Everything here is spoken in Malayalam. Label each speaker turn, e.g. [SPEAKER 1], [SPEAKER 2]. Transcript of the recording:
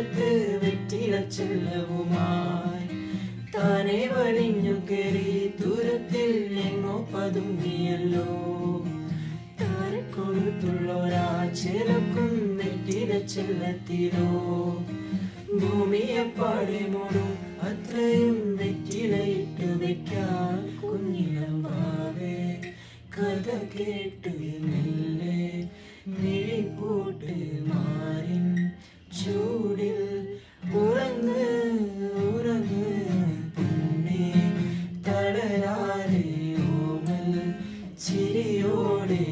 [SPEAKER 1] ദൂരത്ത് വെറ്റില ചെല്ലവുമായി താനെ വലിഞ്ഞു കയറി ദൂരത്തിൽ എങ്ങോ പതുങ്ങിയല്ലോ. താരക്കൊഴുത്തുള്ളൊരാ ചെറുക്കും വെറ്റില ചെല്ലത്തിലോ. ഭൂമിയെ പാടെ മൂടും അത്രയും വെറ്റിലയിട്ടു വെക്കാൻ കുഞ്ഞിളം വാവേ കഥ കേട്ട് മെല്ലെ മിഴിപൂട്ട് മാറിൻ ചൂടിൽ ഉറങ്ങ് ഉറങ്ങ് പൊന്നേ തളരാതെ ഓമൽ ചിരിയോടെ